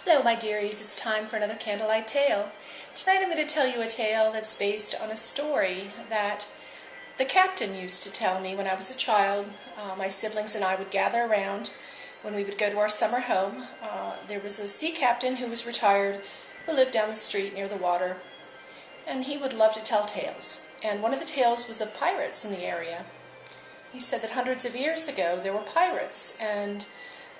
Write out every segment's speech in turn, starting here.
Hello my dearies, it's time for another Candlelight Tale. Tonight I'm going to tell you a tale that's based on a story that the captain used to tell me when I was a child. My siblings and I would gather around when we would go to our summer home. There was a sea captain who was retired who lived down the street near the water, and he would love to tell tales. And one of the tales was of pirates in the area. He said that hundreds of years ago there were pirates, and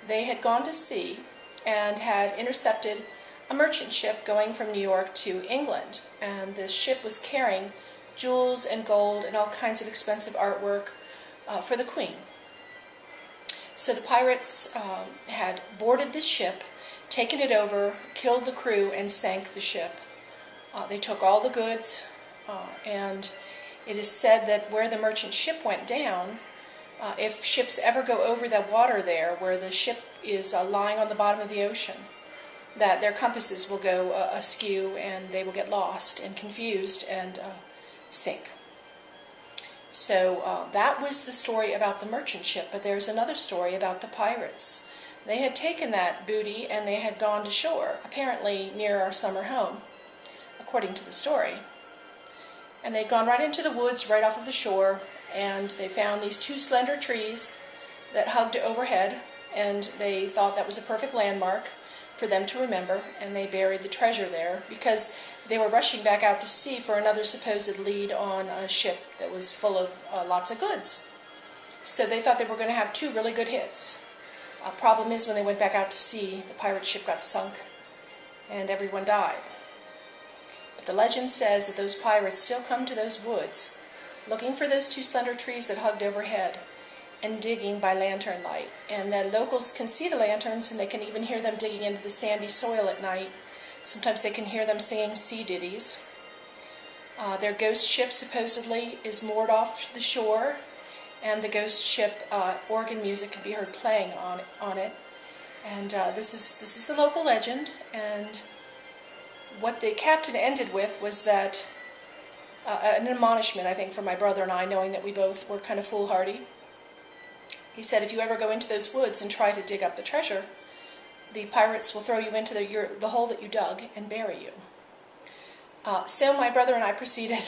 they had gone to sea and had intercepted a merchant ship going from New York to England. And this ship was carrying jewels and gold and all kinds of expensive artwork for the Queen. So the pirates had boarded this ship, taken it over, killed the crew, and sank the ship. They took all the goods, and it is said that where the merchant ship went down, if ships ever go over the water there, where the ship is lying on the bottom of the ocean, that their compasses will go askew and they will get lost and confused and sink. So that was the story about the merchant ship, but there's another story about the pirates. They had taken that booty and they had gone to shore, apparently near our summer home, according to the story. And they'd gone right into the woods right off of the shore, and they found these two slender trees that hugged overhead, and they thought that was a perfect landmark for them to remember, and they buried the treasure there because they were rushing back out to sea for another supposed lead on a ship that was full of lots of goods. So they thought they were going to have two really good hits. Problem is, when they went back out to sea, the pirate ship got sunk and everyone died. But the legend says that those pirates still come to those woods looking for those two slender trees that hugged overhead and digging by lantern light. And the locals can see the lanterns, and they can even hear them digging into the sandy soil at night. Sometimes they can hear them singing sea ditties. Their ghost ship supposedly is moored off the shore, and the ghost ship organ music can be heard playing on it. And this is the local legend. And what the captain ended with was that an admonishment, I think, for my brother and I, knowing that we both were kind of foolhardy. He said, if you ever go into those woods and try to dig up the treasure, the pirates will throw you into the hole that you dug and bury you. So my brother and I proceeded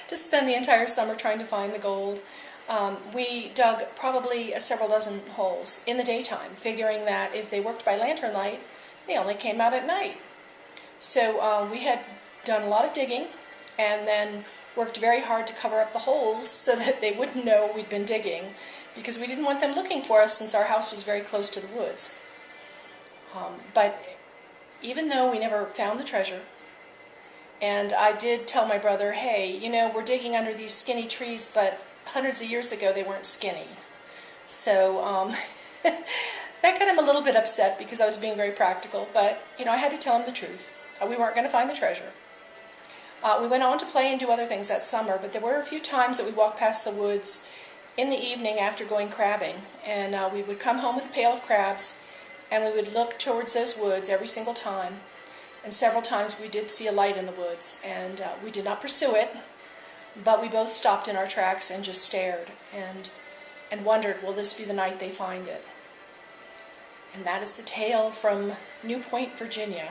to spend the entire summer trying to find the gold. We dug probably several dozen holes in the daytime, figuring that if they worked by lantern light, they only came out at night. So we had done a lot of digging, and then worked very hard to cover up the holes so that they wouldn't know we'd been digging, because we didn't want them looking for us since our house was very close to the woods. But even though we never found the treasure, and I did tell my brother, hey, you know, we're digging under these skinny trees, but hundreds of years ago they weren't skinny. So that got him a little bit upset because I was being very practical, but you know, I had to tell him the truth. We weren't going to find the treasure. We went on to play and do other things that summer, but there were a few times that we walked past the woods in the evening after going crabbing, and we would come home with a pail of crabs, and we would look towards those woods every single time, and several times we did see a light in the woods, and we did not pursue it, but we both stopped in our tracks and just stared and wondered, will this be the night they find it? And that is the tale from Newport, Virginia.